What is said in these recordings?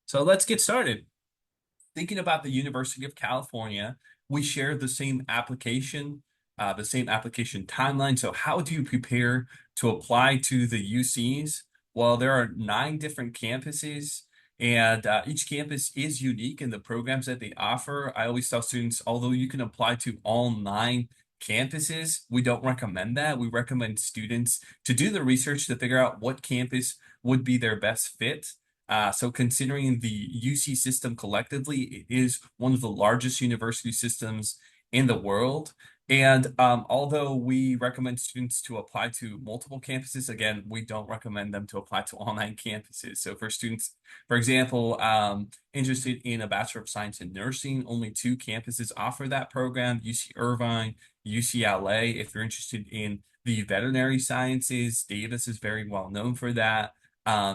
So let's get started. Thinking about the University of California, we share the same application timeline. So how do you prepare to apply to the UCs? Well, there are 9 different campuses, and each campus is unique in the programs that they offer. I always tell students, although you can apply to all 9 campuses, we don't recommend that. We recommend students to do the research to figure out what campus would be their best fit. So considering the UC system collectively, it is one of the largest university systems in the world. And although we recommend students to apply to multiple campuses, again, we don't recommend them to apply to all 9 campuses. So for students, for example, interested in a Bachelor of Science in Nursing, only 2 campuses offer that program, UC Irvine, UCLA. If you're interested in the veterinary sciences, Davis is very well known for that.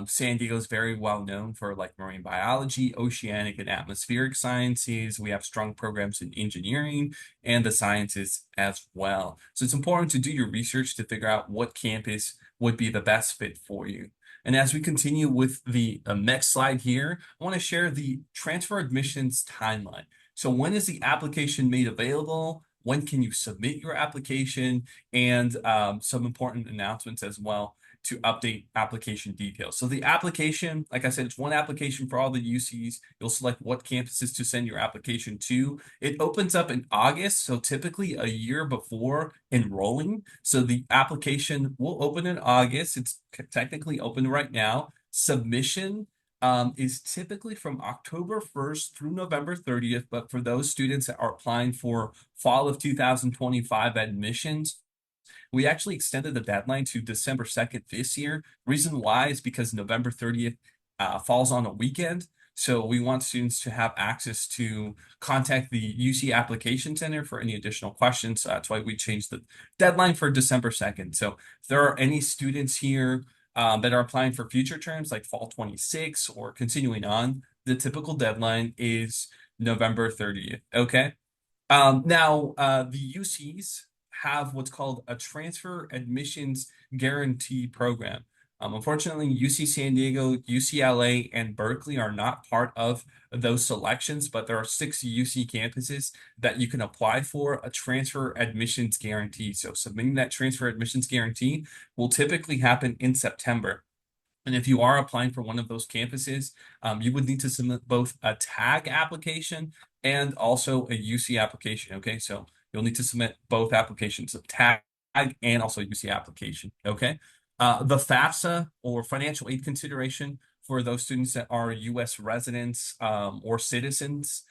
San Diego is very well known for like marine biology, oceanic and atmospheric sciences. We have strong programs in engineering and the sciences as well. So it's important to do your research to figure out what campus would be the best fit for you. And as we continue with the next slide here, I want to share the transfer admissions timeline. So when is the application made available? When can you submit your application? And some important announcements as well to update application details. So the application, like I said, it's one application for all the UCs. You'll select what campuses to send your application to. It opens up in August, so typically a year before enrolling. So the application will open in August. It's technically open right now. Submission is typically from October 1st through November 30th, but for those students that are applying for fall of 2025 admissions, we actually extended the deadline to December 2nd this year. Reason why is because November 30th falls on a weekend. So we want students to have access to contact the UC Application Center for any additional questions. So that's why we changed the deadline for December 2nd. So if there are any students here that are applying for future terms like fall 26 or continuing on, the typical deadline is November 30th. Okay. Now, the UCs have what's called a transfer admissions guarantee program. Unfortunately, UC San Diego, UCLA, and Berkeley are not part of those selections, but there are 6 UC campuses that you can apply for a transfer admissions guarantee. So submitting that transfer admissions guarantee will typically happen in September. And if you are applying for one of those campuses, you would need to submit both a tag application and also a UC application. Okay, so you'll need to submit both applications, a tag and also UC application. Okay, the FAFSA or financial aid consideration for those students that are U.S. residents or citizens,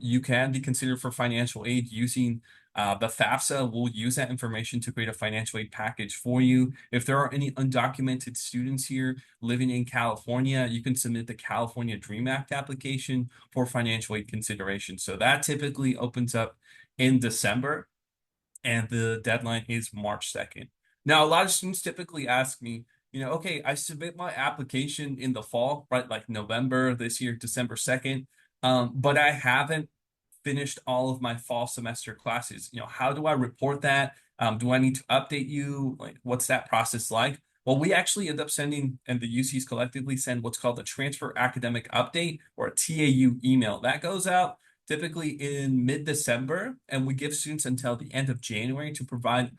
you can be considered for financial aid using the FAFSA will use that information to create a financial aid package for you. If there are any undocumented students here living in California, you can submit the California Dream Act application for financial aid consideration. So that typically opens up in December, and the deadline is March 2nd. Now, a lot of students typically ask me, okay, I submit my application in the fall, right? Like November this year, December 2nd, but I haven't finished all of my fall semester classes. How do I report that? Do I need to update you? Like, what's that process like? Well, we actually end up sending, and the UCs collectively send what's called a transfer academic update or a TAU email. That goes out typically in mid-December, and we give students until the end of January to provide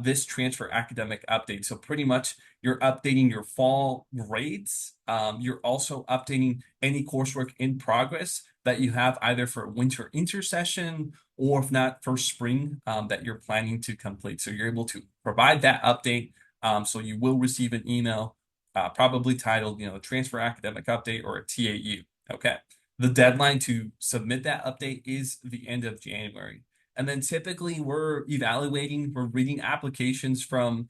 this transfer academic update. So pretty much you're updating your fall grades. You're also updating any coursework in progress that you have either for winter intersession or if not for spring that you're planning to complete. So you're able to provide that update. So you will receive an email probably titled, transfer academic update or a TAU. Okay. The deadline to submit that update is the end of January. And then typically we're reading applications from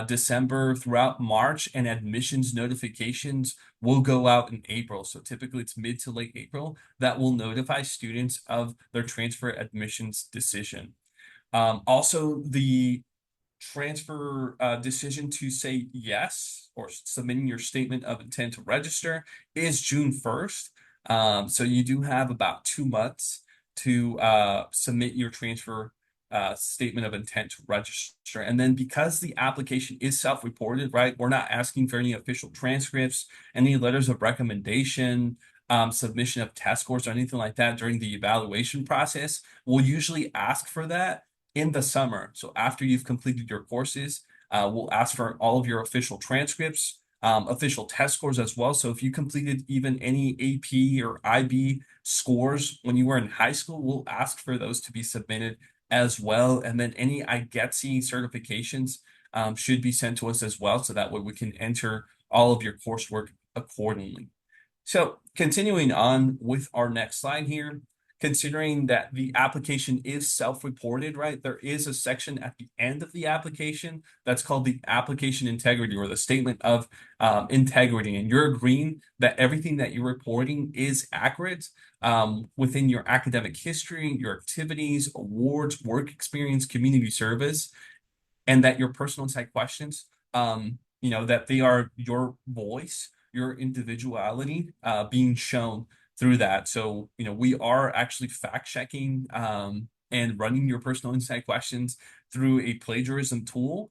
December throughout March, and admissions notifications will go out in April. So typically it's mid to late April that will notify students of their transfer admissions decision. Also, the transfer decision to say yes or submitting your statement of intent to register is June 1st. So you do have about 2 months to submit your transfer statement of intent to register. And then because the application is self-reported, right, we're not asking for any official transcripts, any letters of recommendation, submission of test scores or anything like that during the evaluation process, we'll usually ask for that in the summer. So after you've completed your courses, we'll ask for all of your official transcripts, official test scores as well. So if you completed even any AP or IB scores when you were in high school, we'll ask for those to be submitted as well. And then any IGETC certifications should be sent to us as well. So that way we can enter all of your coursework accordingly. So continuing on with our next slide here, considering that the application is self-reported, right? There is a section at the end of the application that's called the application integrity or the statement of integrity. And you're agreeing that everything that you're reporting is accurate within your academic history, your activities, awards, work experience, community service, and that your personal insight questions, that they are your voice, your individuality being shown through that. So, we are actually fact checking and running your personal insight questions through a plagiarism tool.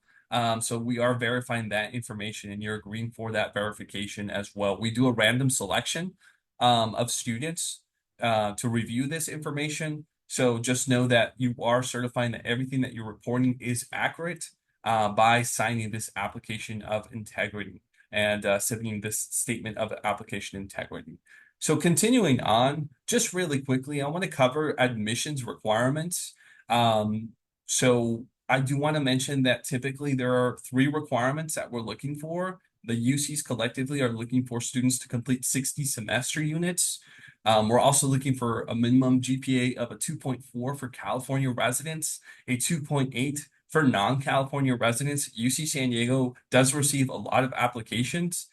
So we are verifying that information and you're agreeing for that verification as well. We do a random selection of students to review this information. So just know that you are certifying that everything that you're reporting is accurate by signing this application of integrity and submitting this statement of application integrity. So continuing on, just really quickly, I want to cover admissions requirements. So I do want to mention that typically there are 3 requirements that we're looking for. The UCs collectively are looking for students to complete 60 semester units. We're also looking for a minimum GPA of a 2.4 for California residents, a 2.8 for non-California residents. UC San Diego does receive a lot of applications.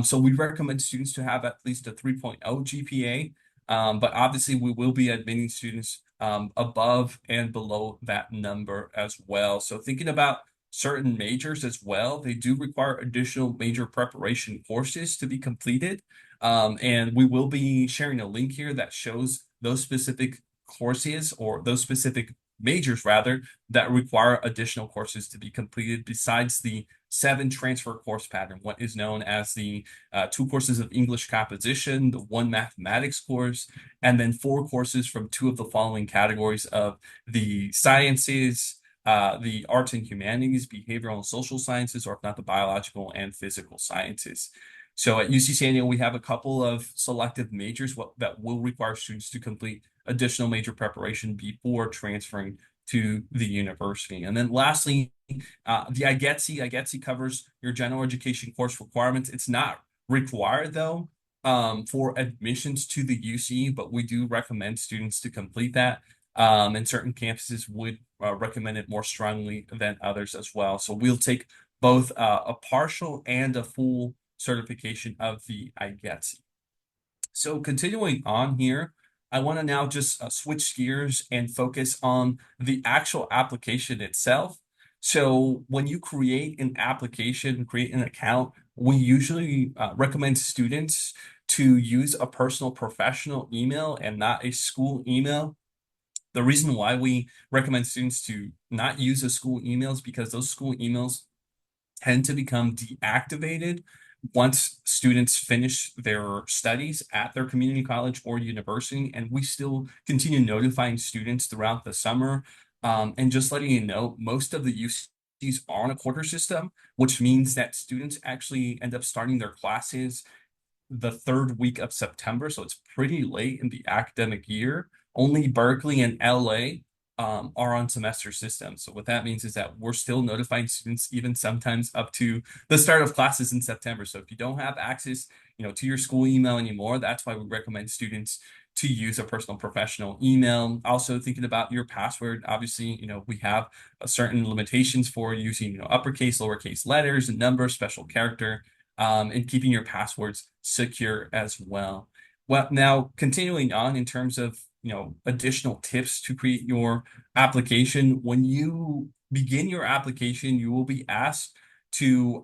So we recommend students to have at least a 3.0 GPA. But obviously we will be admitting students above and below that number as well. So thinking about certain majors as well, they do require additional major preparation courses to be completed. And we will be sharing a link here that shows those specific courses or those specific majors rather that require additional courses to be completed besides the 7 transfer course pattern, what is known as the 2 courses of English composition, the 1 mathematics course, and then 4 courses from 2 of the following categories of the sciences, the arts and humanities, behavioral and social sciences, or if not the biological and physical sciences. So at UC San Diego, we have a couple of selective majors that will require students to complete additional major preparation before transferring to the university. And then lastly, the IGETC covers your general education course requirements. It's not required though for admissions to the UC, but we do recommend students to complete that. And certain campuses would recommend it more strongly than others as well. So we'll take both a partial and a full certification of the IGETC. So continuing on here, I want to now just switch gears and focus on the actual application itself. So when you create an application, create an account, we usually recommend students to use a personal professional email and not a school email. The reason why we recommend students to not use a school email is because those school emails tend to become deactivated once students finish their studies at their community college or university, and we still continue notifying students throughout the summer. And just letting you know, most of the UCs are on a quarter system, which means that students actually end up starting their classes the 3rd week of September. So it's pretty late in the academic year. Only Berkeley and LA are on semester systems. So what that means is that we're still notifying students even sometimes up to the start of classes in September. So if you don't have access, to your school email anymore, that's why we recommend students to use a personal professional email. Also thinking about your password, obviously, we have certain limitations for using, uppercase, lowercase letters and numbers, special character, and keeping your passwords secure as well. Well, now continuing on in terms of additional tips to create your application. When you begin your application, you will be asked to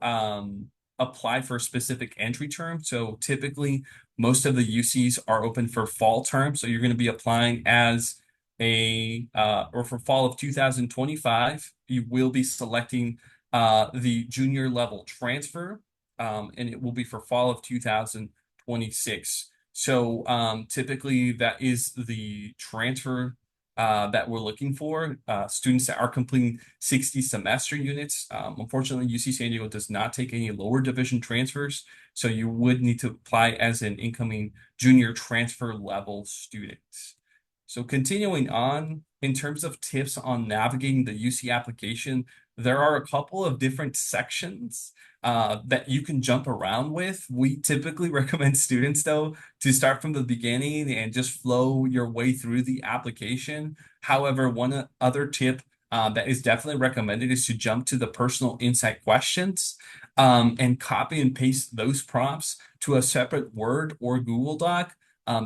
apply for a specific entry term. So typically, most of the UCs are open for fall term. So you're going to be applying as or for fall of 2025, you will be selecting the junior level transfer, and it will be for fall of 2026. So typically that is the transfer that we're looking for. Students that are completing 60 semester units. Unfortunately, UC San Diego does not take any lower division transfers, so you would need to apply as an incoming junior transfer level student. So continuing on, in terms of tips on navigating the UC application, there are a couple of different sections that you can jump around with. We typically recommend students, though, to start from the beginning and just flow your way through the application. However, one other tip that is definitely recommended is to jump to the personal insight questions and copy and paste those prompts to a separate Word or Google Doc.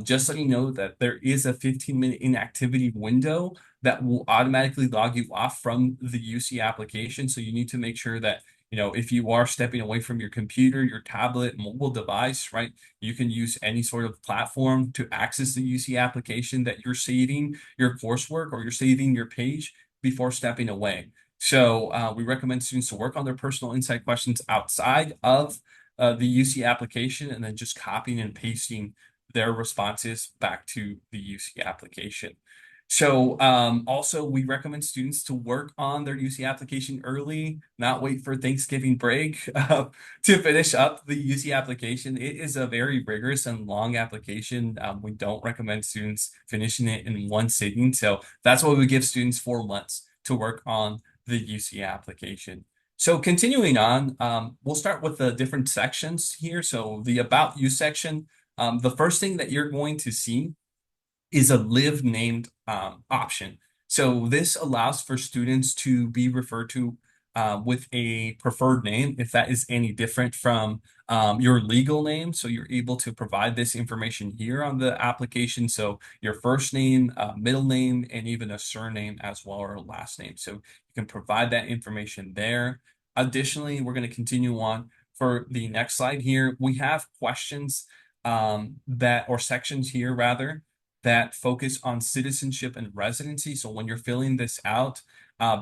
Just letting you know that there is a 15-minute inactivity window that will automatically log you off from the UC application. So you need to make sure that, if you are stepping away from your computer, your tablet, mobile device, right, you can use any sort of platform to access the UC application that you're saving your coursework or you're saving your page before stepping away. So we recommend students to work on their personal insight questions outside of the UC application and then just copying and pasting their responses back to the UC application. So also we recommend students to work on their UC application early, not wait for Thanksgiving break to finish up the UC application. It is a very rigorous and long application. We don't recommend students finishing it in one sitting. So that's why we give students 4 months to work on the UC application. So continuing on, we'll start with the different sections here. So the About You section, the first thing that you're going to see is a live named option. So this allows for students to be referred to with a preferred name if that is any different from your legal name. So you're able to provide this information here on the application. So your first name, middle name, and even a surname as well, or a last name. So you can provide that information there. Additionally, we're going to continue on for the next slide here. We have questions or sections here rather, that focus on citizenship and residency. So when you're filling this out,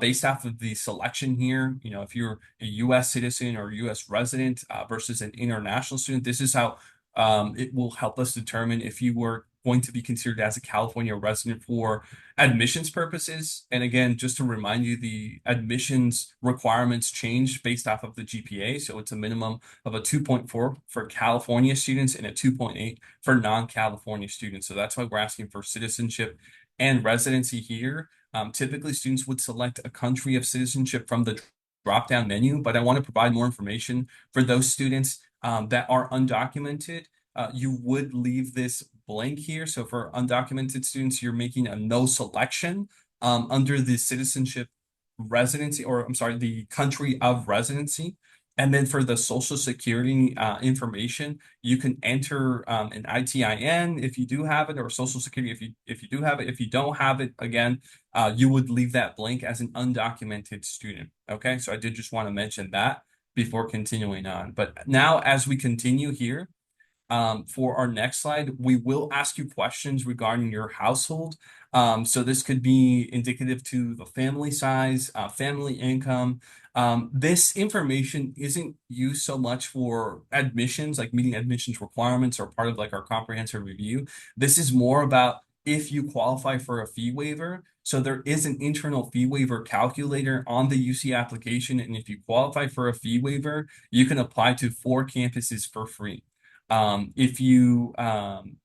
based off of the selection here, if you're a U.S. citizen or U.S. resident versus an international student, this is how it will help us determine if you were going to be considered as a California resident for admissions purposes. And again, just to remind you, the admissions requirements change based off of the GPA. So it's a minimum of a 2.4 for California students and a 2.8 for non-California students. So that's why we're asking for citizenship and residency here. Typically, students would select a country of citizenship from the drop-down menu, but I want to provide more information for those students that are undocumented. You would leave this blank here. So for undocumented students, you're making a no selection under the citizenship residency, or I'm sorry, the country of residency. And then for the social security information, you can enter an ITIN if you do have it, or social security if you do have it. If you don't have it, again, you would leave that blank as an undocumented student. Okay, so I did just want to mention that before continuing on. But now as we continue here, for our next slide, we will ask you questions regarding your household. So this could be indicative to the family size, family income. This information isn't used so much for admissions, like meeting admissions requirements or part of like our comprehensive review. This is more about if you qualify for a fee waiver. So there is an internal fee waiver calculator on the UC application. And if you qualify for a fee waiver, you can apply to 4 campuses for free. If you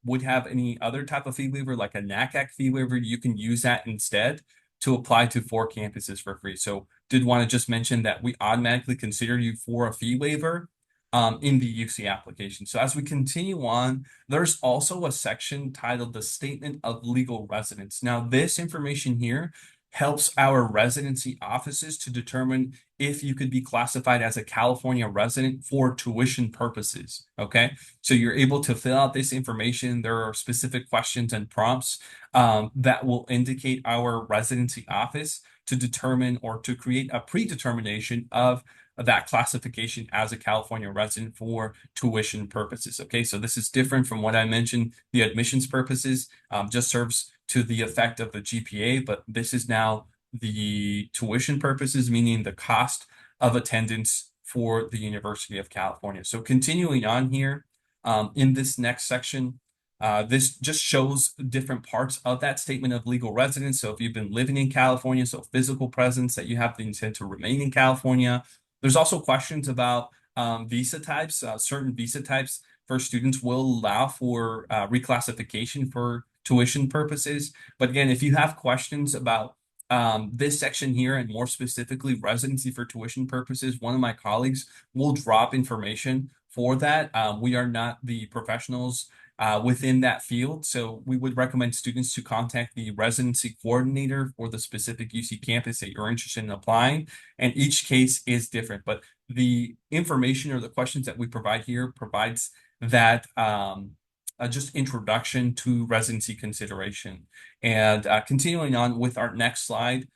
would have any other type of fee waiver, like a NACAC fee waiver, you can use that instead to apply to 4 campuses for free. So did want to just mention that we automatically consider you for a fee waiver in the UC application. So as we continue on, there's also a section titled the Statement of Legal Residence. Now, this information here helps our residency offices to determine if you could be classified as a California resident for tuition purposes. Okay, so you're able to fill out this information. There are specific questions and prompts that will indicate our residency office to determine or to create a predetermination of that classification as a California resident for tuition purposes. Okay, so this is different from what I mentioned. The admissions purposes just serves to the effect of the GPA, but this is now the tuition purposes, meaning the cost of attendance for the University of California. So continuing on here, in this next section, This just shows different parts of that statement of legal residence. So if you've been living in California, so physical presence that you have the intent to remain in California. There's also questions about visa types. Certain visa types for students will allow for reclassification for tuition purposes. But again, if you have questions about this section here and more specifically residency for tuition purposes, one of my colleagues will drop information for that. We are not the professionals within that field. So we would recommend students to contact the residency coordinator for the specific UC campus that you're interested in applying. And each case is different, but the information or the questions that we provide here provides that just introduction to residency consideration. And continuing on with our next slide,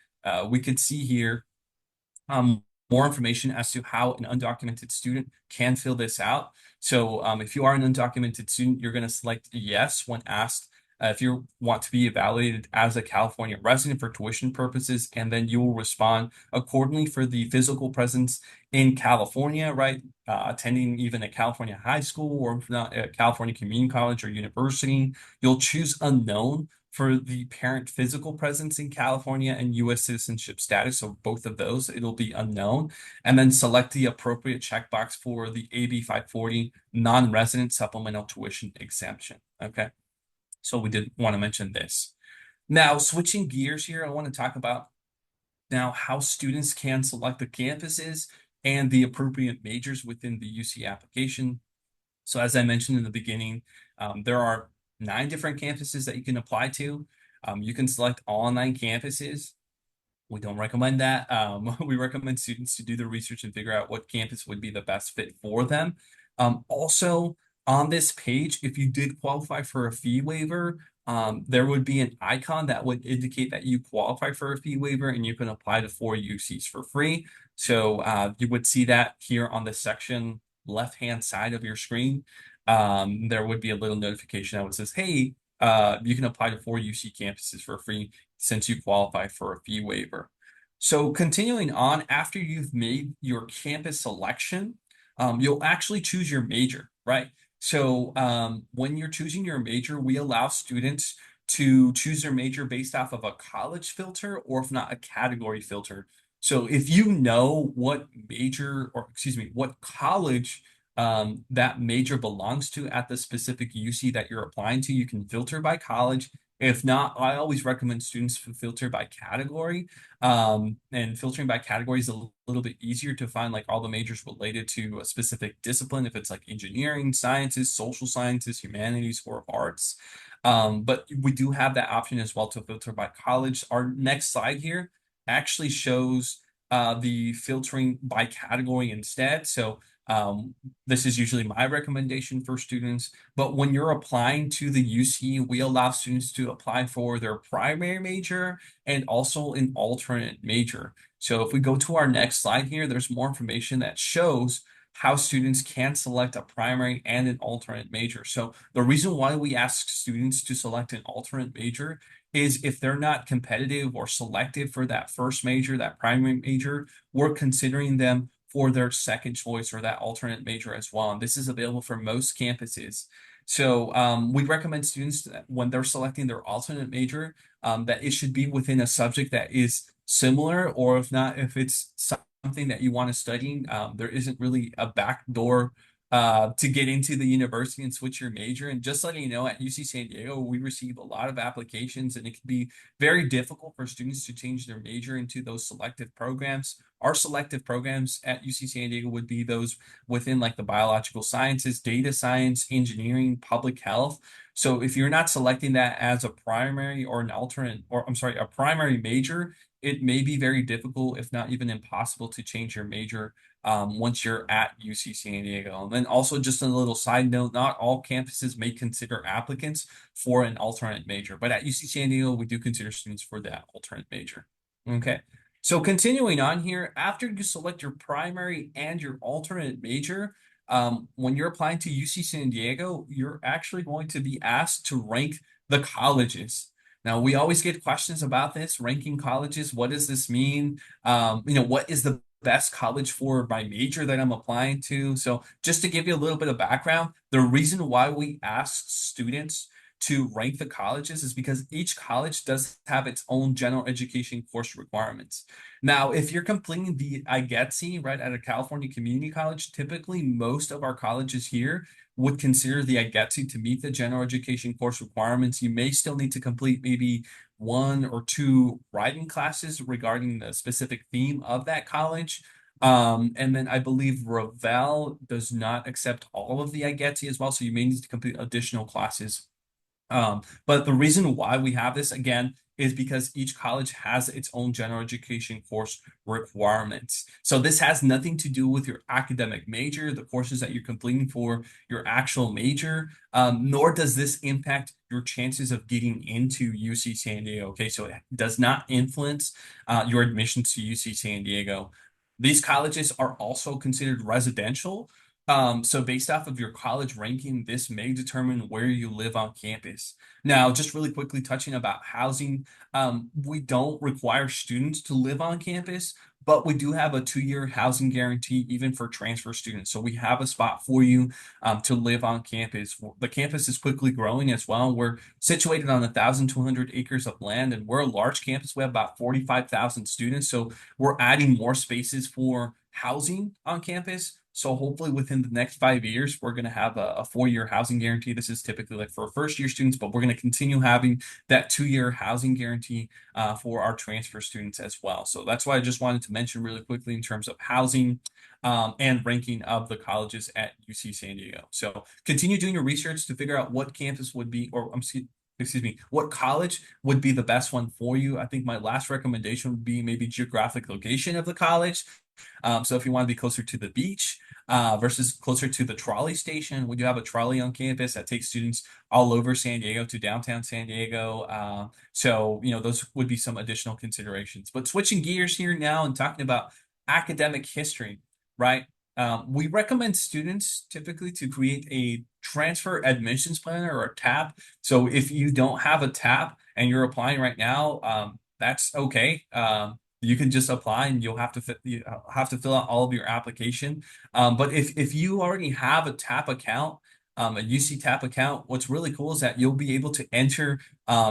we could see here more information as to how an undocumented student can fill this out. So if you are an undocumented student, you're going to select yes when asked if you want to be evaluated as a California resident for tuition purposes, and then you will respond accordingly for the physical presence in California, right? Attending even a California high school or if not a California community college or university. You'll choose unknown for the parent physical presence in California and U.S. citizenship status. So both of those, it'll be unknown. And then select the appropriate checkbox for the AB 540 non-resident supplemental tuition exemption. Okay. So we did want to mention this. Now, switching gears here, I want to talk about now how students can select the campuses and the appropriate majors within the UC application. So as I mentioned in the beginning, there are 9 different campuses that you can apply to. You can select all 9 campuses. We don't recommend that. We recommend students to do the research and figure out what campus would be the best fit for them. Also, on this page, if you did qualify for a fee waiver, there would be an icon that would indicate that you qualify for a fee waiver and you can apply to 4 UCs for free. So you would see that here on the section left-hand side of your screen. There would be a little notification that would says, hey, you can apply to 4 UC campuses for free since you qualify for a fee waiver. So continuing on, after you've made your campus selection, you'll actually choose your major, right? So when you're choosing your major, we allow students to choose their major based off of a college filter or if not a category filter. So if you know what major or excuse me, what college that major belongs to at the specific UC that you're applying to, you can filter by college. If not, I always recommend students to filter by category. And filtering by category is a little bit easier to find like all the majors related to a specific discipline, if it's like engineering, sciences, social sciences, humanities, or arts. But we do have that option as well to filter by college. Our next slide here actually shows the filtering by category instead. So this is usually my recommendation for students, but when you're applying to the UC, we allow students to apply for their primary major and also an alternate major. So if we go to our next slide here, there's more information that shows how students can select a primary and an alternate major. So the reason why we ask students to select an alternate major is if they're not competitive or selective for that first major, that primary major, we're considering them for their second choice or that alternate major as well. And this is available for most campuses. So we recommend students that when they're selecting their alternate major, that it should be within a subject that is similar, or if not, if it's something that you want to study, there isn't really a backdoor to get into the university and switch your major. And just letting you know, at UC San Diego, we receive a lot of applications, and it can be very difficult for students to change their major into those selective programs. Our selective programs at UC San Diego would be those within like the biological sciences, data science, engineering, public health. So if you're not selecting that as a primary or an alternate, or I'm sorry, a primary major, it may be very difficult, if not even impossible, to change your major once you're at UC San Diego. And then also just a little side note, not all campuses may consider applicants for an alternate major, but at UC San Diego, we do consider students for that alternate major. Okay. So continuing on here, after you select your primary and your alternate major, when you're applying to UC San Diego, you're actually going to be asked to rank the colleges. Now, we always get questions about this, ranking colleges. What does this mean? What is the best college for my major that I'm applying to? So just to give you a little bit of background, the reason why we ask students to rank the colleges is because each college does have its own general education course requirements. Now, if you're completing the IGETC, right, at a California community college, typically most of our colleges here would consider the IGETC to meet the general education course requirements. You may still need to complete maybe one or two writing classes regarding the specific theme of that college. And then I believe Ravel does not accept all of the IGETC as well, so you may need to complete additional classes. But the reason why we have this again is because each college has its own general education course requirements. So this has nothing to do with your academic major, the courses that you're completing for your actual major, nor does this impact your chances of getting into UC San Diego. Okay, so it does not influence your admission to UC San Diego. These colleges are also considered residential. So based off of your college ranking, this may determine where you live on campus. Now, just really quickly touching about housing, we don't require students to live on campus, but we do have a 2-year housing guarantee even for transfer students. So we have a spot for you to live on campus. The campus is quickly growing as well. We're situated on 1,200 acres of land, and we're a large campus. We have about 45,000 students. So we're adding more spaces for housing on campus. So hopefully within the next 5 years, we're going to have a 4-year housing guarantee. This is typically like for first year students, but we're going to continue having that 2-year housing guarantee for our transfer students as well. So that's why I just wanted to mention really quickly in terms of housing and ranking of the colleges at UC San Diego. So continue doing your research to figure out what campus would be, or excuse me, what college would be the best one for you. I think my last recommendation would be maybe geographic location of the college. So if you want to be closer to the beach versus closer to the trolley station, we do have a trolley on campus that takes students all over San Diego to downtown San Diego. So, those would be some additional considerations. But switching gears here now and talking about academic history, right? We recommend students typically to create a transfer admissions planner or a TAP. So if you don't have a TAP and you're applying right now, that's okay. You can just apply and you have to fill out all of your application. But if you already have a TAP account, a UC TAP account, what's really cool is that you'll be able to enter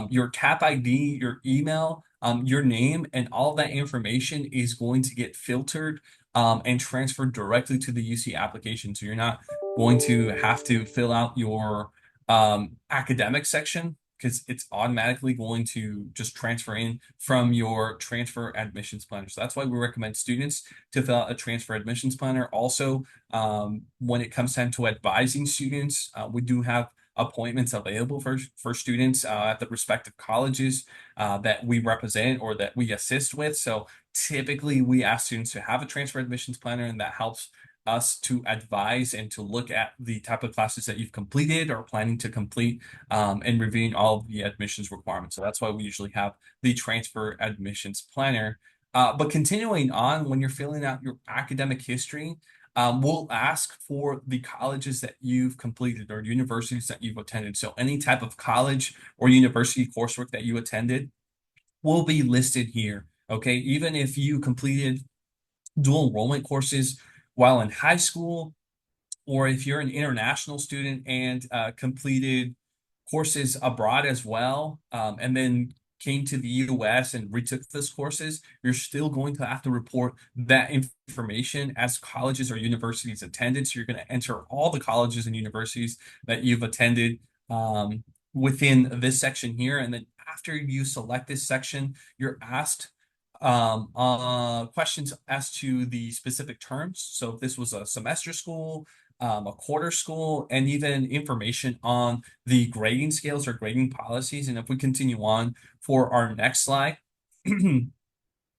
your TAP ID, your email, your name, and all that information is going to get filtered and transferred directly to the UC application. So you're not going to have to fill out your academic section because it's automatically going to just transfer in from your transfer admissions planner. So that's why we recommend students to fill out a transfer admissions planner. Also, when it comes time to advising students, we do have appointments available for students at the respective colleges that we represent or that we assist with. So typically we ask students to have a transfer admissions planner, and that helps us to advise and to look at the type of classes that you've completed or planning to complete and reviewing all of the admissions requirements. So that's why we usually have the transfer admissions planner. But continuing on, when you're filling out your academic history, we'll ask for the colleges that you've completed or universities that you've attended. So any type of college or university coursework that you attended will be listed here. Okay, even if you completed dual enrollment courses while in high school, or if you're an international student and completed courses abroad as well, and then came to the US and retook those courses, you're still going to have to report that information as colleges or universities attended. So you're going to enter all the colleges and universities that you've attended within this section here. And then after you select this section, you're asked questions as to the specific terms. So if this was a semester school, a quarter school, and even information on the grading scales or grading policies. And if we continue on for our next slide,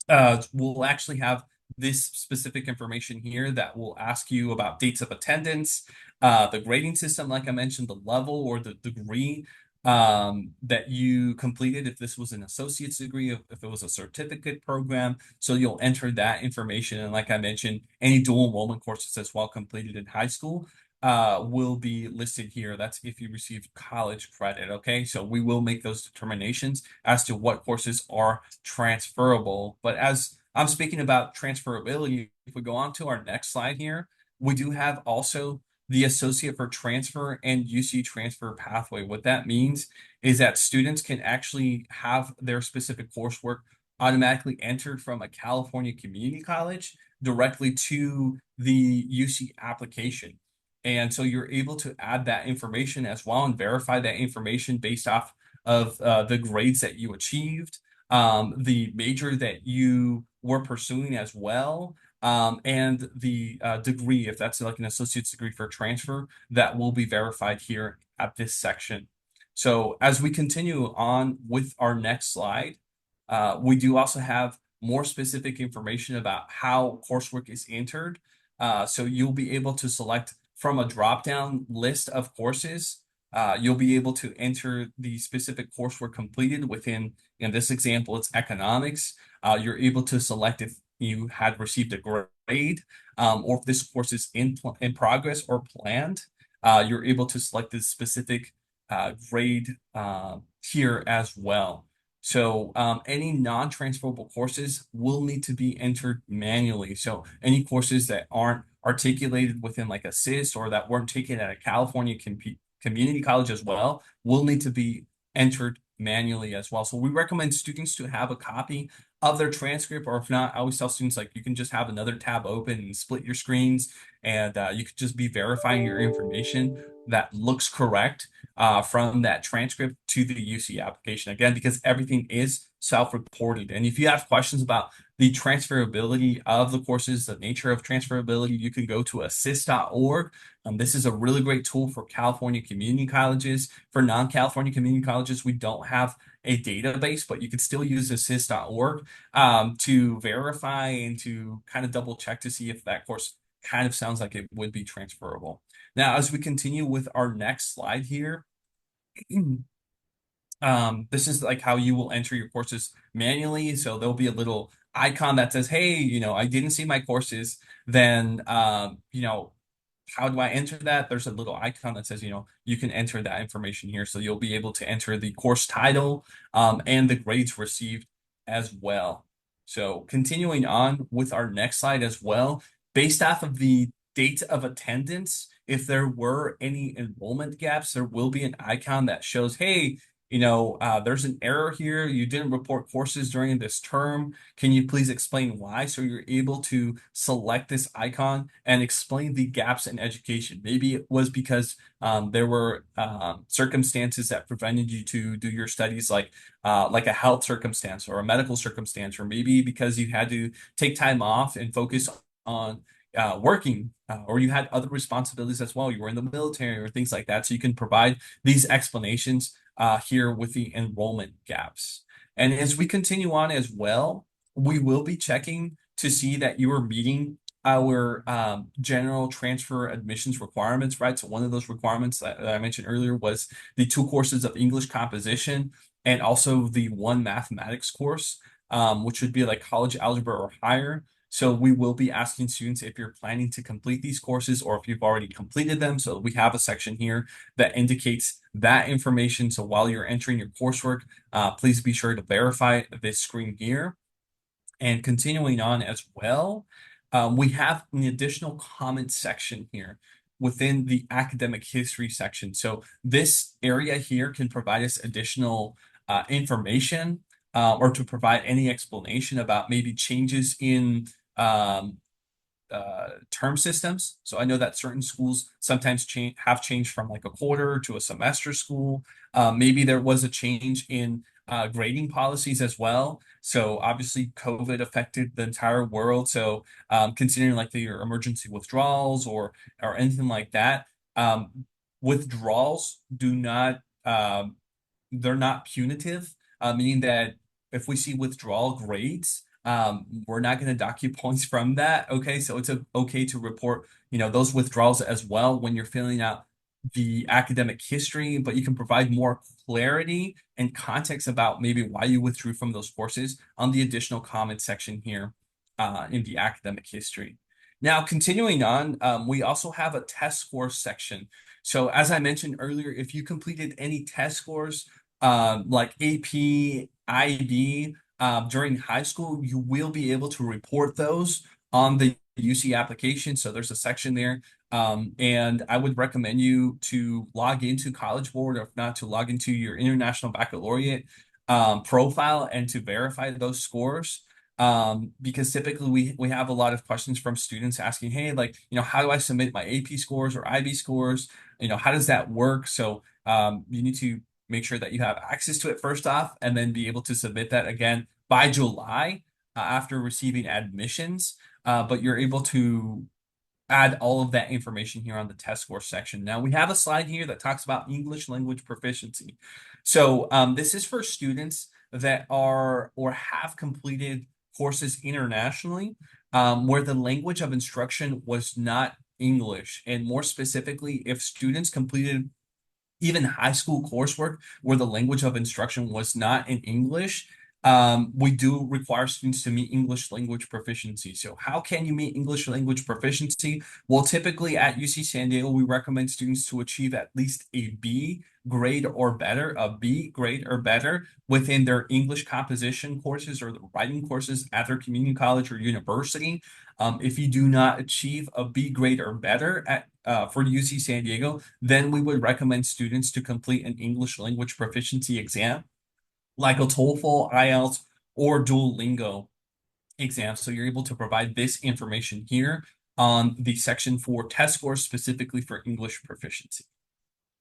we'll actually have this specific information here that will ask you about dates of attendance, the grading system, like I mentioned, the level or the degree that you completed, if this was an associate's degree, if it was a certificate program. So you'll enter that information. And like I mentioned, any dual enrollment courses as well completed in high school will be listed here. That's if you received college credit. Okay, so we will make those determinations as to what courses are transferable. But as I'm speaking about transferability, if we go on to our next slide here, we do have also the Associate for Transfer and UC Transfer pathway. What that means is that students can actually have their specific coursework automatically entered from a California community college directly to the UC application. And so you're able to add that information as well and verify that information based off of the grades that you achieved, the major that you were pursuing as well, and the degree, if that's like an associate's degree for transfer, that will be verified here at this section. So as we continue on with our next slide, we do also have more specific information about how coursework is entered. So you'll be able to select from a drop-down list of courses. You'll be able to enter the specific coursework completed within, in this example, it's economics. You're able to select if you had received a grade, or if this course is in progress or planned. You're able to select the specific grade here as well. So any non-transferable courses will need to be entered manually. So any courses that aren't articulated within like a CIS or that weren't taken at a California community college as well will need to be entered manually as well. So we recommend students to have a copy of their transcript, or if not, I always tell students like you can just have another tab open and split your screens, and you could just be verifying your information that looks correct from that transcript to the UC application. Again, because everything is self-reported. And if you have questions about the transferability of the courses, the nature of transferability, you can go to assist.org. This is a really great tool for California community colleges. For non-California community colleges, we don't have a database, but you could still use assist.org to verify and to kind of double check to see if that course kind of sounds like it would be transferable. Now, as we continue with our next slide here, this is like how you will enter your courses manually. So there'll be a little icon that says, hey, I didn't see my courses. Then, how do I enter that? There's a little icon that says, you can enter that information here. So you'll be able to enter the course title, and the grades received as well. So continuing on with our next slide as well, based off of the date of attendance, if there were any enrollment gaps, there will be an icon that shows, hey, there's an error here. You didn't report courses during this term. Can you please explain why? So you're able to select this icon and explain the gaps in education. Maybe it was because there were circumstances that prevented you to do your studies, like a health circumstance or a medical circumstance, or maybe because you had to take time off and focus on working, or you had other responsibilities as well. You were in the military or things like that. So you can provide these explanations here with the enrollment gaps. And as we continue on as well, we will be checking to see that you are meeting our general transfer admissions requirements, right? So one of those requirements that I mentioned earlier was the 2 courses of English composition and also the 1 mathematics course, which would be like college algebra or higher. So we will be asking students if you're planning to complete these courses or if you've already completed them. So we have a section here that indicates that information. So while you're entering your coursework, please be sure to verify this screen here. And continuing on as well, we have an additional comment section here within the academic history section. So this area here can provide us additional information, or to provide any explanation about maybe changes in term systems. So I know that certain schools sometimes have changed from like a quarter to a semester school. Maybe there was a change in grading policies as well. So obviously COVID affected the entire world. So considering like your emergency withdrawals or anything like that, withdrawals do not they're not punitive, meaning that if we see withdrawal grades, we're not going to dock you points from that. Okay, so it's okay to report, those withdrawals as well when you're filling out the academic history, but you can provide more clarity and context about maybe why you withdrew from those courses on the additional comment section here in the academic history. Now, continuing on, we also have a test score section. So as I mentioned earlier, if you completed any test scores like AP, IB during high school, you will be able to report those on the UC application. So there's a section there. And I would recommend you to log into College Board, or if not, to log into your International Baccalaureate profile and to verify those scores. Because typically we have a lot of questions from students asking, hey, like, how do I submit my AP scores or IB scores? How does that work? So you need to make sure that you have access to it first off, and then be able to submit that again by July after receiving admissions. But you're able to add all of that information here on the test score section. Now we have a slide here that talks about English language proficiency. So this is for students that are or have completed courses internationally where the language of instruction was not English. And more specifically, if students completed even high school coursework where the language of instruction was not in English, we do require students to meet English language proficiency. So how can you meet English language proficiency? Well, typically at UC San Diego, we recommend students to achieve at least a B grade or better, a B grade or better within their English composition courses or the writing courses at their community college or university. If you do not achieve a B grade or better at for UC San Diego, then we would recommend students to complete an English language proficiency exam, like a TOEFL, IELTS, or Duolingo exam. So you're able to provide this information here on the section for test scores specifically for English proficiency.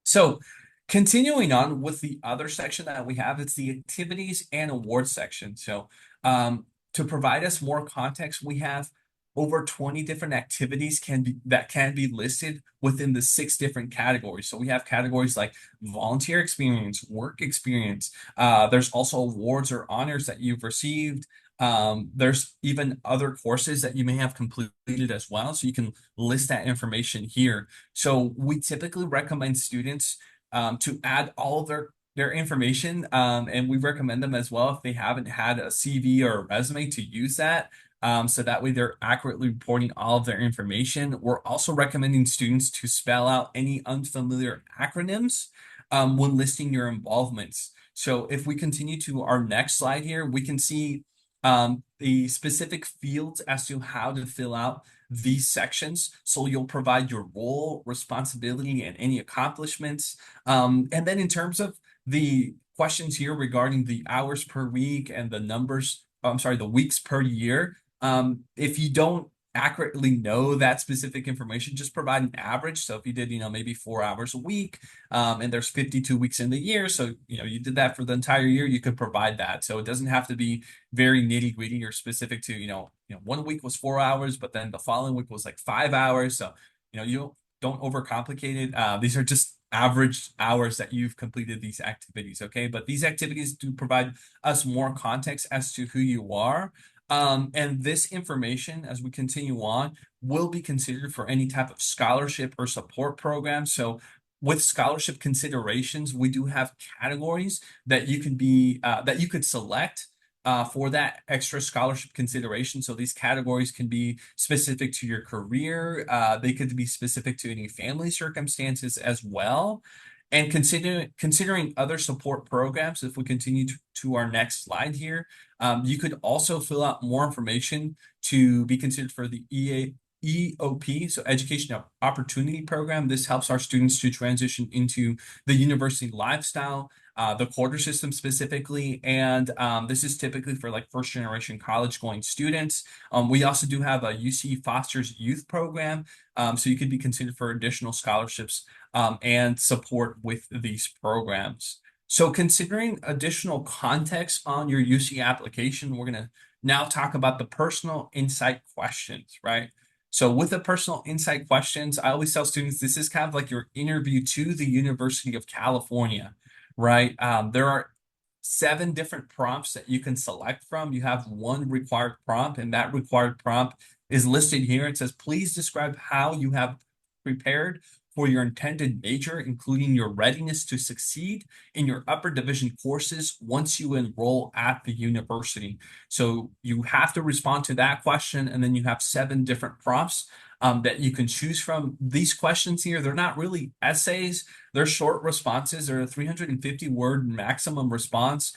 So continuing on with the other section that we have, it's the activities and awards section. So to provide us more context, we have over 20 different activities that can be listed within the 6 different categories. So we have categories like volunteer experience, work experience. There's also awards or honors that you've received. There's even other courses that you may have completed as well. So you can list that information here. So we typically recommend students to add all of their information, and we recommend them as well if they haven't had a CV or a resume to use that. So that way they're accurately reporting all of their information. We're also recommending students to spell out any unfamiliar acronyms when listing your involvements. So if we continue to our next slide here, we can see the specific fields as to how to fill out these sections. So you'll provide your role, responsibility, and any accomplishments. And then in terms of the questions here regarding the hours per week and the numbers, I'm sorry, the weeks per year, if you don't accurately know that specific information, just provide an average. So if you did, maybe 4 hours a week, and there's 52 weeks in the year, so you did that for the entire year, you could provide that. So it doesn't have to be very nitty gritty or specific to, 1 week was 4 hours, but then the following week was like 5 hours. So you don't overcomplicate it. These are just average hours that you've completed these activities, okay? But these activities do provide us more context as to who you are. And this information, as we continue on, will be considered for any type of scholarship or support program. So with scholarship considerations, we do have categories that you could select for that extra scholarship consideration. So these categories can be specific to your career. They could be specific to any family circumstances as well. And considering other support programs, if we continue to our next slide here, you could also fill out more information to be considered for the EOP, so Education Opportunity Program. This helps our students to transition into the university lifestyle, the quarter system specifically, and this is typically for like first generation college going students. We also do have a UC Foster's Youth Program, so you could be considered for additional scholarships and support with these programs. So considering additional context on your UC application, we're going to now talk about the personal insight questions, right? So with the personal insight questions, I always tell students this is kind of like your interview to the University of California, right? There are 7 different prompts that you can select from. You have one required prompt, and that required prompt is listed here. It says, please describe how you have prepared for your intended major, including your readiness to succeed in your upper division courses once you enroll at the university. So you have to respond to that question, and then you have 7 different prompts that you can choose from. These questions here, they're not really essays. They're short responses. They're a 350-word maximum response.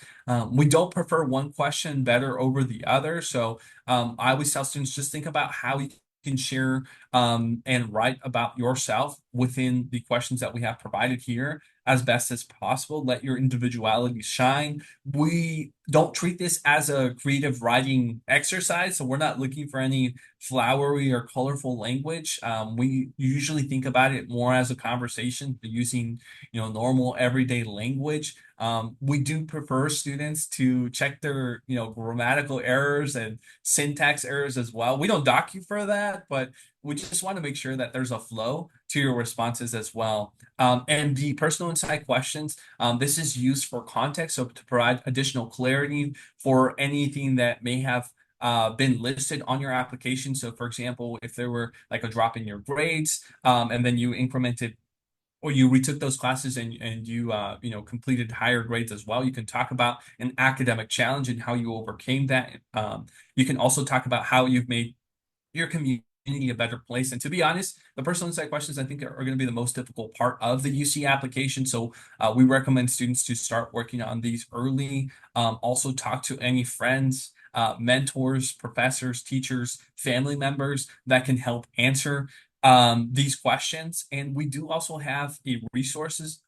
We don't prefer one question better over the other. So I always tell students, just think about how you can share and write about yourself within the questions that we have provided here as best as possible. Let your individuality shine. We don't treat this as a creative writing exercise, so we're not looking for any flowery or colorful language. We usually think about it more as a conversation using, normal everyday language. We do prefer students to check their, grammatical errors and syntax errors as well. We don't dock you for that, but we just want to make sure that there's a flow to your responses as well. And the personal insight questions, this is used for context, so to provide additional clarity for anything that may have been listed on your application. So, for example, if there were like a drop in your grades, and then you incremented or you retook those classes and you completed higher grades as well. You can talk about an academic challenge and how you overcame that. You can also talk about how you've made your community a better place. And to be honest, the personal insight questions I think are going to be the most difficult part of the UC application. So we recommend students to start working on these early. Also talk to any friends, mentors, professors, teachers, family members that can help answer these questions. And we do also have a resource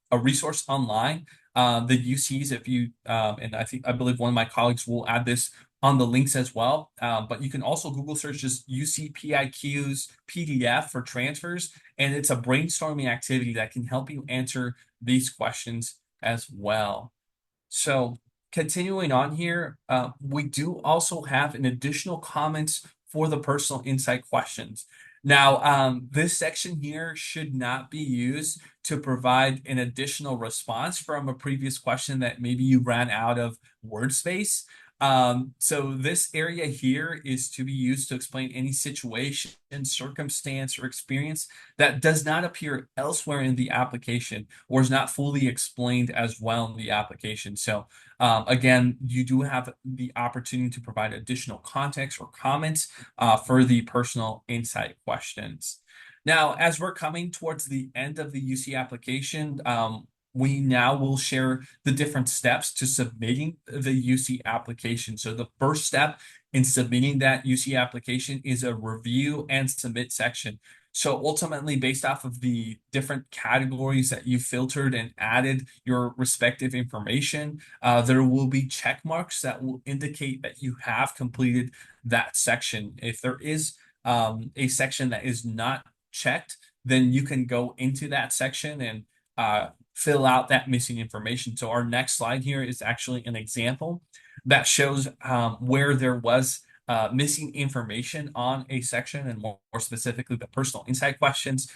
online. The UCs, if you and I believe one of my colleagues will add this on the links as well. But you can also Google search just UCPIQ's PDF for transfers, and it's a brainstorming activity that can help you answer these questions as well. So continuing on here, we do also have an additional comments for the personal insight questions. Now, this section here should not be used to provide an additional response from a previous question that maybe you ran out of word space. So this area here is to be used to explain any situation, circumstance, or experience that does not appear elsewhere in the application or is not fully explained as well in the application. So again, you do have the opportunity to provide additional context or comments for the personal insight questions. Now, as we're coming towards the end of the UC application, we now will share the different steps to submitting the UC application. So the first step in submitting that UC application is a review and submit section. So ultimately, based off of the different categories that you filtered and added your respective information, there will be check marks that will indicate that you have completed that section. If there is a section that is not checked, then you can go into that section and fill out that missing information. So our next slide here is actually an example that shows where there was missing information on a section, and more specifically the personal insight questions.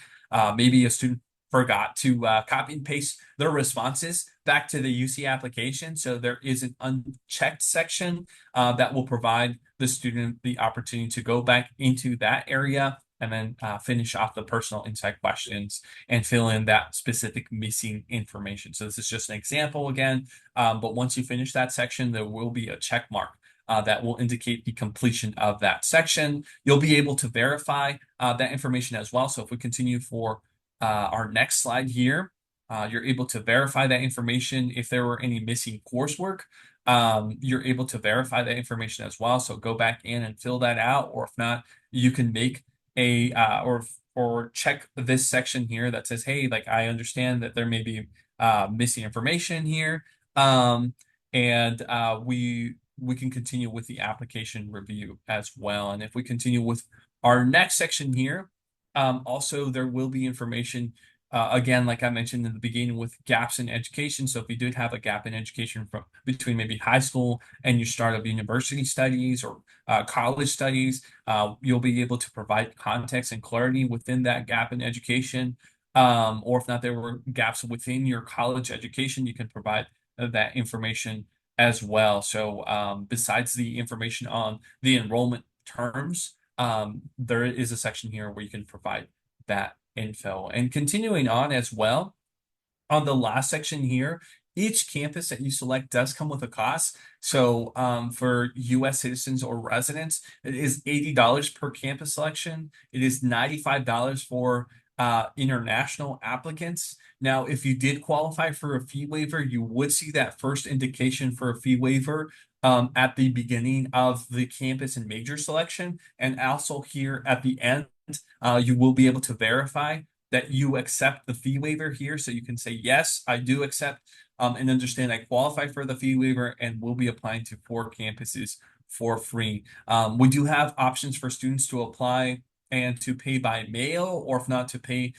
Maybe a student forgot to copy and paste their responses back to the UC application. So there is an unchecked section that will provide the student the opportunity to go back into that area and then finish off the personal insight questions and fill in that specific missing information. So this is just an example again, but once you finish that section, there will be a check mark that will indicate the completion of that section. You'll be able to verify that information as well. So if we continue for our next slide here, you're able to verify that information. If there were any missing coursework, you're able to verify that information as well. So go back in and fill that out, or if not, you can make a or check this section here that says, hey, like I understand that there may be missing information here, and we can continue with the application review as well. And if we continue with our next section here, also there will be information again, like I mentioned in the beginning, with gaps in education. So if you did have a gap in education from between maybe high school and your start of university studies or college studies, you'll be able to provide context and clarity within that gap in education. Or if not, there were gaps within your college education, you can provide that information as well. So besides the information on the enrollment terms, there is a section here where you can provide that info. And continuing on as well, on the last section here, each campus that you select does come with a cost. So for US citizens or residents, it is $80 per campus selection. It is $95 for international applicants. Now, if you did qualify for a fee waiver, you would see that first indication for a fee waiver at the beginning of the campus and major selection, and also here at the end, you will be able to verify that you accept the fee waiver here. So you can say, yes, I do accept and understand I qualify for the fee waiver and will be applying to 4 campuses for free. We do have options for students to apply and to pay by mail, or if not, to pay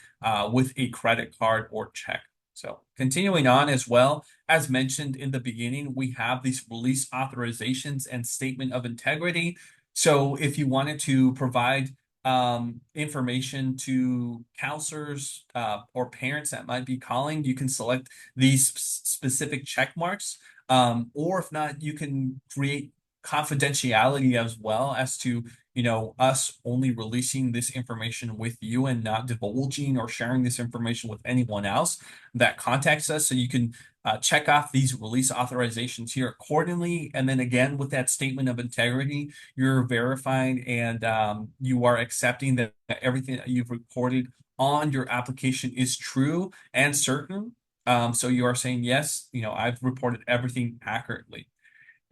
with a credit card or check. So continuing on as well, as mentioned in the beginning, we have these release authorizations and statement of integrity. So if you wanted to provide information to counselors or parents that might be calling, you can select these specific check marks. Or if not, you can create confidentiality as well as to us only releasing this information with you and not divulging or sharing this information with anyone else that contacts us. So you can check off these release authorizations here accordingly. And then again, with that statement of integrity, you're verifying and you are accepting that everything that you've reported on your application is true and certain. So you are saying, yes, I've reported everything accurately.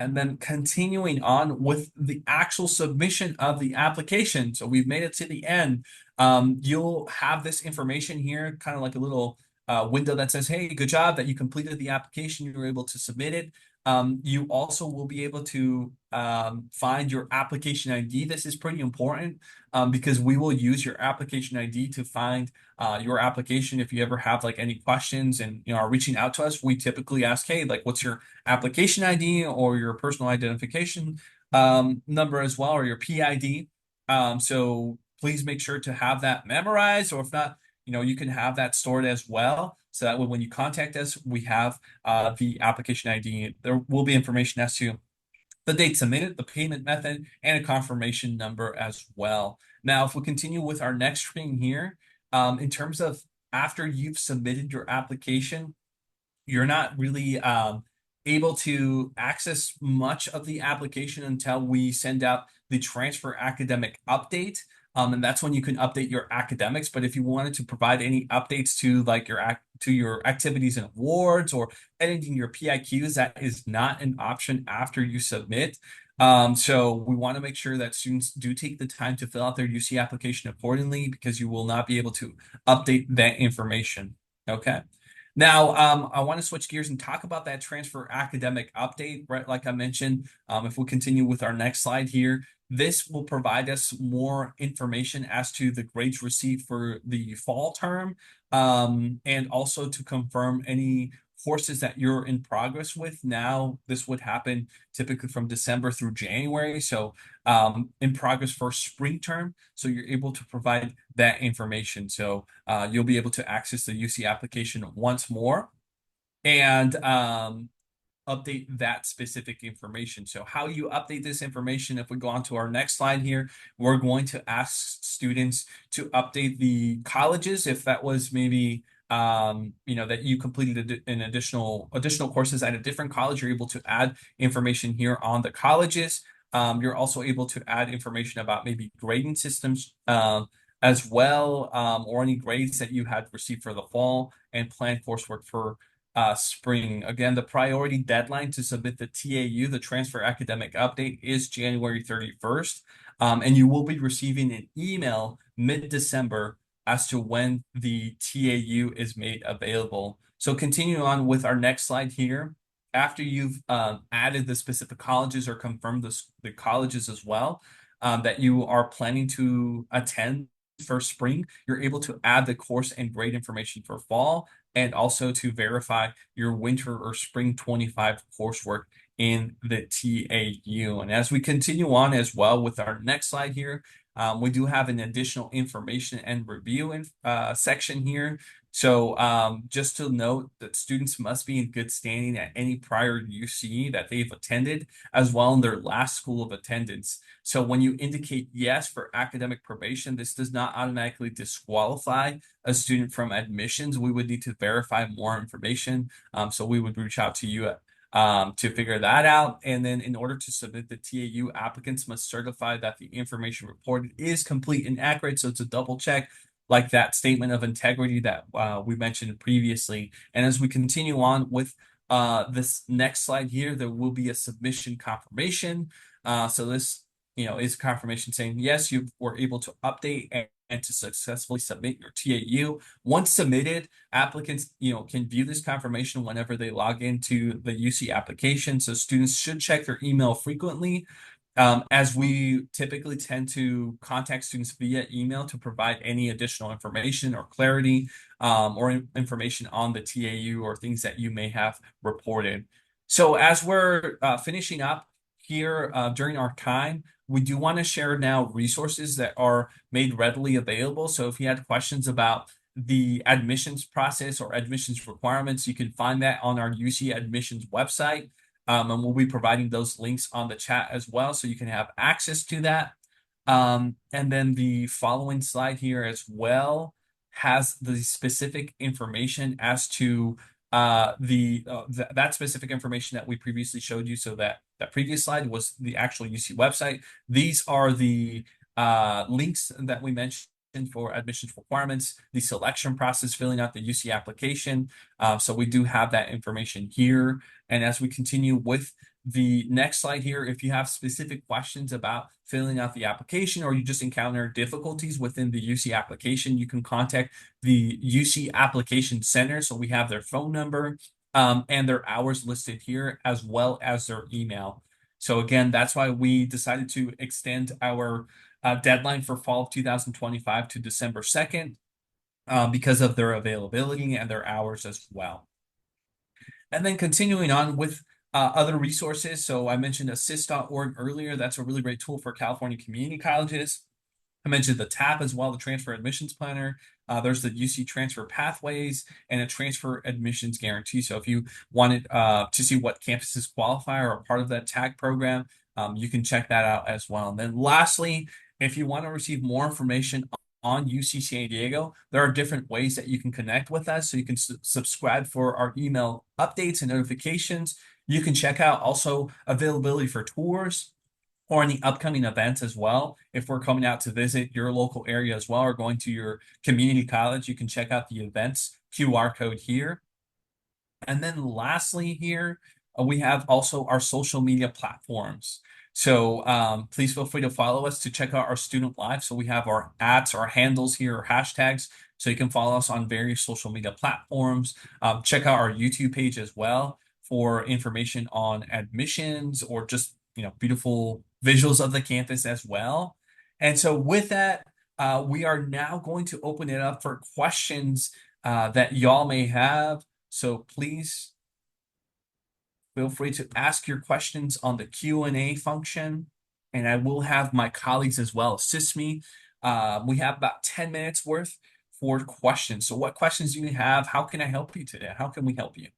And then continuing on with the actual submission of the application. So we've made it to the end. You'll have this information here, kind of like a little window that says, hey, good job that you completed the application. You were able to submit it. You also will be able to find your application ID. This is pretty important because we will use your application ID to find your application. If you ever have like any questions and are reaching out to us, we typically ask, hey, like what's your application ID or your personal identification number as well, or your PID. So please make sure to have that memorized, or if not, you can have that stored as well. So that way, when you contact us, we have the application ID. There will be information as to the date submitted, the payment method, and a confirmation number as well. Now, if we continue with our next screen here, in terms of after you've submitted your application, you're not really able to access much of the application until we send out the transfer academic update. And that's when you can update your academics. But if you wanted to provide any updates to like your activities and awards or editing your PIQs, that is not an option after you submit. So we want to make sure that students do take the time to fill out their UC application accordingly, because you will not be able to update that information. Okay. Now, I want to switch gears and talk about that transfer academic update, right? Like I mentioned, if we continue with our next slide here, this will provide us more information as to the grades received for the fall term, and also to confirm any courses that you're in progress with. Now, this would happen typically from December through January. So in progress for spring term. So you're able to provide that information. So you'll be able to access the UC application once more and update that specific information. So how you update this information, if we go on to our next slide here, we're going to ask students to update the colleges if that was maybe that you completed an additional courses at a different college. You're able to add information here on the colleges. You're also able to add information about maybe grading systems as well, or any grades that you had received for the fall, and plan coursework for spring. Again, the priority deadline to submit the TAU, the Transfer Academic Update, is January 31st. And you will be receiving an email mid-December as to when the TAU is made available. So continuing on with our next slide here, after you've added the specific colleges or confirmed the colleges as well that you are planning to attend for spring, you're able to add the course and grade information for fall, and also to verify your winter or spring 25 coursework in the TAU. And as we continue on as well with our next slide here, we do have an additional information and review section here. So just to note that students must be in good standing at any prior UC that they've attended, as well in their last school of attendance. So when you indicate yes for academic probation, this does not automatically disqualify a student from admissions. We would need to verify more information. So we would reach out to you to figure that out. And then in order to submit the TAU, applicants must certify that the information reported is complete and accurate. So it's a double check, like that statement of integrity that we mentioned previously. And as we continue on with This next slide here, there will be a submission confirmation. So this, is confirmation saying, yes, you were able to update and to successfully submit your TAU. Once submitted, applicants, can view this confirmation whenever they log into the UC application. So students should check their email frequently, as we typically tend to contact students via email to provide any additional information or clarity, or information on the TAU or things that you may have reported. So as we're finishing up here during our time, we do want to share now resources that are made readily available. So if you had questions about the admissions process or admissions requirements, you can find that on our UC admissions website. And we'll be providing those links on the chat as well, so you can have access to that. And then the following slide here as well has the specific information as to that specific information that we previously showed you. So that previous slide was the actual UC website. These are the links that we mentioned for admissions requirements, the selection process, filling out the UC application. So we do have that information here. And as we continue with the next slide here, if you have specific questions about filling out the application, or you just encounter difficulties within the UC application, you can contact the UC Application Center. So we have their phone number and their hours listed here, as well as their email. So again, that's why we decided to extend our deadline for fall of 2025 to December 2nd, because of their availability and their hours as well. And then continuing on with other resources. So I mentioned assist.org earlier. That's a really great tool for California community colleges. I mentioned the TAP as well, the Transfer Admissions Planner. There's the UC Transfer Pathways and a Transfer Admissions Guarantee. So if you wanted to see what campuses qualify or are part of that TAG program, you can check that out as well. And then lastly, if you want to receive more information on UC San Diego, there are different ways that you can connect with us. So you can subscribe for our email updates and notifications. You can check out also availability for tours or any upcoming events as well. If we're coming out to visit your local area as well, or going to your community college, you can check out the events QR code here. And then lastly here, we have also our social media platforms. So please feel free to follow us to check out our student life. So we have our @ our handles here, or hashtags. So you can follow us on various social media platforms. Check out our YouTube page as well for information on admissions, or just, beautiful visuals of the campus as well. And so with that, we are now going to open it up for questions that y'all may have. So please feel free to ask your questions on the Q&A function, and I will have my colleagues as well assist me. We have about 10 minutes worth for questions. So what questions do you have? How can I help you today? How can we help you?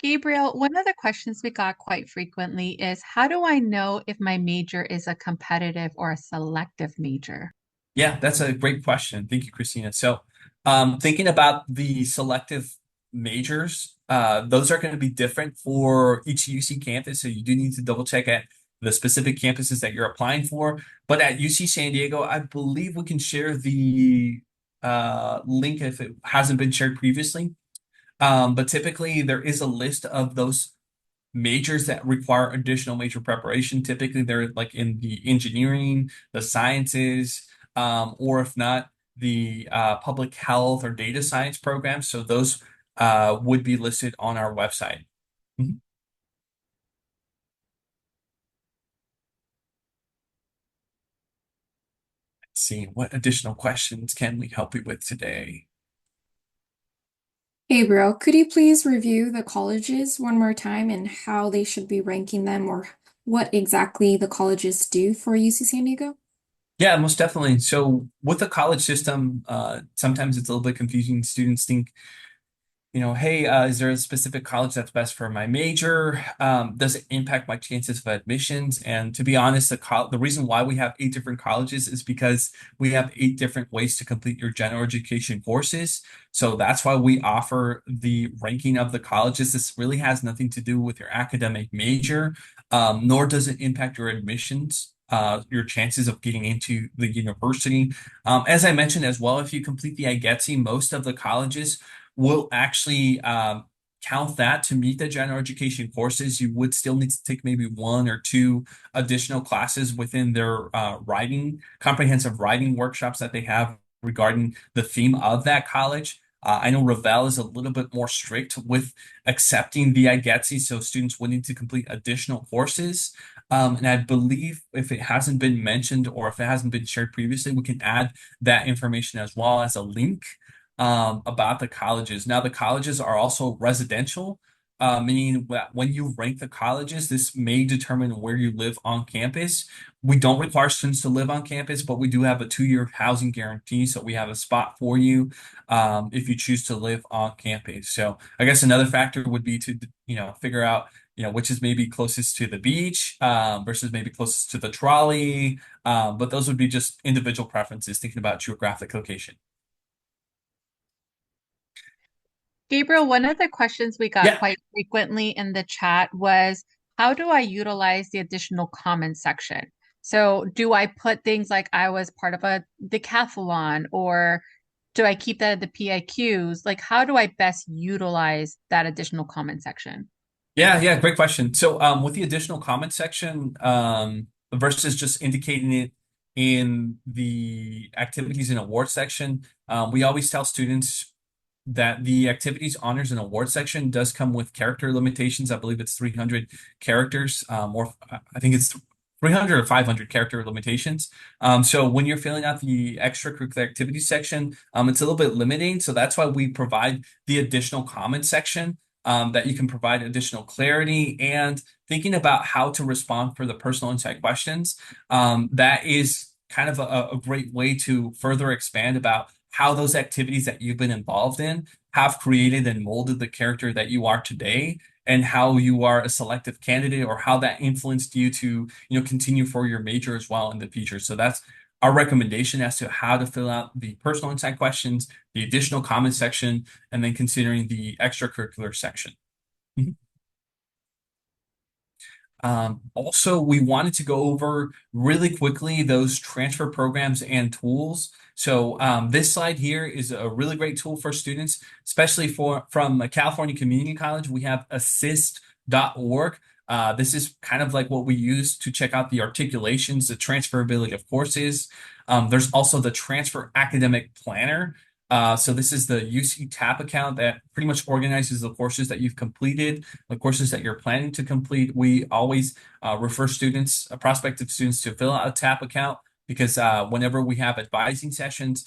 Gabriel, one of the questions we got quite frequently is how do I know if my major is a competitive or a selective major? Yeah, that's a great question. Thank you, Christina. So, thinking about the selective majors, those are going to be different for each UC campus. So you do need to double check at the specific campuses that you're applying for. But at UC San Diego, I believe we can share the link if it hasn't been shared previously. But typically, there is a list of those majors that require additional major preparation. Typically, they're like in the engineering, the sciences, or if not, the public health or data science programs. So those would be listed on our website. Mhm. Let's see, what additional questions can we help you with today? Gabriel, could you please review the colleges one more time and how they should be ranking them, or what exactly the colleges do for UC San Diego? Yeah, most definitely. So with the college system, sometimes it's a little bit confusing. Students think, hey, is there a specific college that's best for my major? Does it impact my chances of admissions? And to be honest, the reason why we have 8 different colleges is because we have 8 different ways to complete your general education courses. So that's why we offer the ranking of the colleges. This really has nothing to do with your academic major, nor does it impact your admissions. Your chances of getting into the university. As I mentioned as well, if you complete the IGETC, most of the colleges will actually count that to meet the general education courses, you would still need to take maybe one or two additional classes within their writing, comprehensive writing workshops that they have regarding the theme of that college. I know Ravel is a little bit more strict with accepting the IGETC, so students would need to complete additional courses. And I believe if it hasn't been mentioned or if it hasn't been shared previously, we can add that information as well as a link about the colleges. Now, the colleges are also residential, meaning that when you rank the colleges, this may determine where you live on campus. We don't require students to live on campus, but we do have a 2-year housing guarantee, so we have a spot for you if you choose to live on campus. So I guess another factor would be to figure out which is maybe closest to the beach versus maybe closest to the trolley. But those would be just individual preferences, thinking about geographic location. Gabriel, one of the questions we got Yeah, quite frequently in the chat was, how do I utilize the additional comments section? So do I put things like I was part of a decathlon, or do I keep that at the PIQs? Like, how do I best utilize that additional comment section? yeah, great question. So, with the additional comment section, versus just indicating it in the activities and awards section, we always tell students that the activities, honors, and awards section does come with character limitations. I believe it's 300 characters, or I think it's 300 or 500 character limitations. So when you're filling out the extracurricular activities section, it's a little bit limiting. So that's why we provide the additional comment section, that you can provide additional clarity and thinking about how to respond for the personal insight questions. That is kind of a great way to further expand about how those activities that you've been involved in have created and molded the character that you are today, and how you are a selective candidate, or how that influenced you to continue for your major as well in the future. So that's our recommendation as to how to fill out the personal insight questions, the additional comment section, and then considering the extracurricular section. Mhm. Also, we wanted to go over really quickly those transfer programs and tools. So this slide here is a really great tool for students, especially from California Community College. We have assist.org. This is kind of like what we use to check out the articulations, the transferability of courses. There's also the Transfer Academic Planner. So this is the UC TAP account that pretty much organizes the courses that you've completed, the courses that you're planning to complete. We always refer students, prospective students, to fill out a TAP account because whenever we have advising sessions,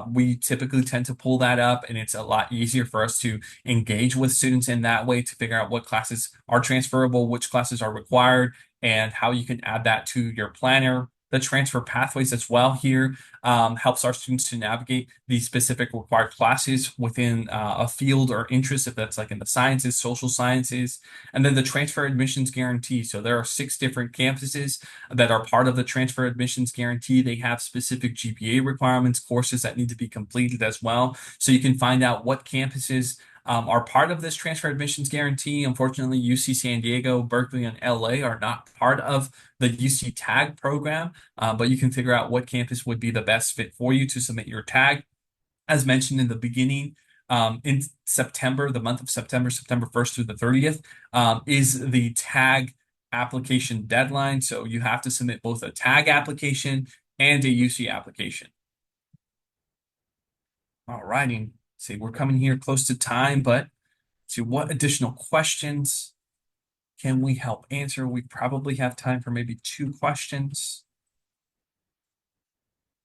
we typically tend to pull that up, and it's a lot easier for us to engage with students in that way to figure out what classes are transferable, which classes are required, and how you can add that to your planner. The transfer pathways as well here helps our students to navigate the specific required classes within a field or interest, if that's like in the sciences, social sciences, and then the transfer admissions guarantee. So there are 6 different campuses that are part of the transfer admissions guarantee. They have specific GPA requirements, courses that need to be completed as well. So you can find out what campuses are part of this transfer admissions guarantee. Unfortunately, UC San Diego, Berkeley, and LA are not part of the UC tag program, but you can figure out what campus would be the best fit for you to submit your tag. As mentioned in the beginning, in September, the month of September, September 1st through the 30th, is the tag application deadline. So you have to submit both a tag application and a UC application. All righty. See, we're coming here close to time, but see what additional questions can we help answer? We probably have time for maybe 2 questions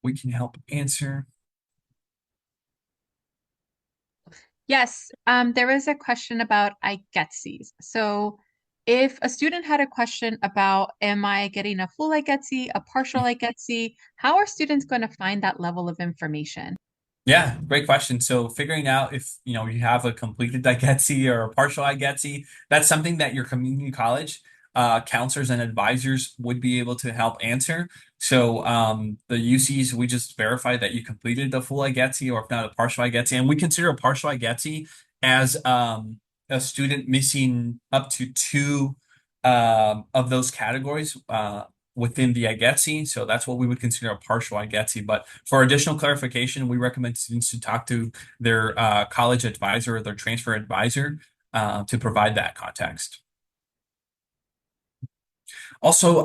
we can help answer. Yes, there is a question about IGETCs. So if a student had a question about, am I getting a full IGETC, a partial IGETC, how are students going to find that level of information? Yeah, great question. So figuring out if you have a completed IGETC or a partial IGETC, that's something that your community college counselors and advisors would be able to help answer. So the UCs, we just verify that you completed the full IGETC, or if not, a partial IGETC, and we consider a partial IGETC as a student missing up to 2 of those categories. Within the IGETC. So that's what we would consider a partial IGETC. But for additional clarification, we recommend students to talk to their college advisor or their transfer advisor to provide that context. Also,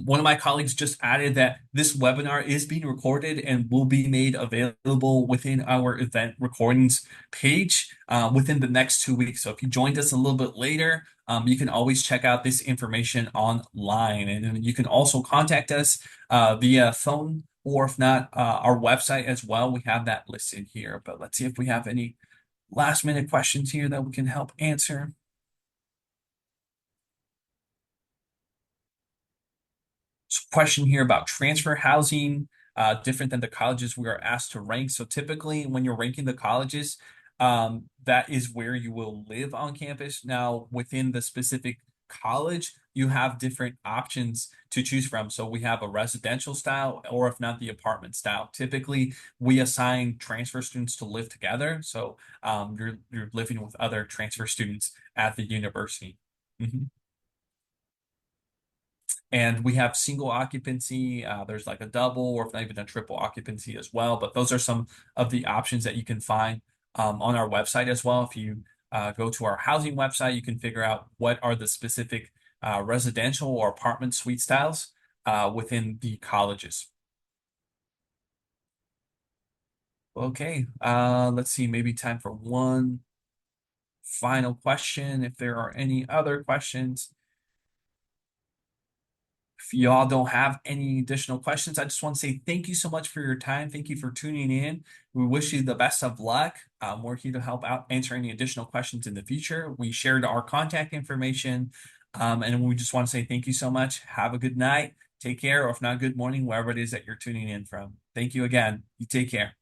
one of my colleagues just added that this webinar is being recorded and will be made available within our event recordings page within the next 2 weeks. So if you joined us a little bit later, you can always check out this information online. And then you can also contact us via phone, or if not, our website as well. We have that listed here. But let's see if we have any last minute questions here that we can help answer. Question here about transfer housing, different than the colleges we are asked to rank. So typically, when you're ranking the colleges, that is where you will live on campus. Now, within the specific college, you have different options to choose from. So we have a residential style, or if not, the apartment style. Typically, we assign transfer students to live together. So you're living with other transfer students at the university. Mhm. And we have single occupancy. There's like a double or if not even a triple occupancy as well. But those are some of the options that you can find on our website as well. If you go to our housing website, you can figure out what are the specific residential or apartment suite styles within the colleges. Okay, let's see, maybe time for one final question. If there are any other questions. If y'all don't have any additional questions, I just want to say thank you so much for your time. Thank you for tuning in. We wish you the best of luck. We're here to help out answer any additional questions in the future. We shared our contact information, and we just want to say thank you so much. Have a good night. Take care, or if not, good morning, wherever it is that you're tuning in from. Thank you again. You take care.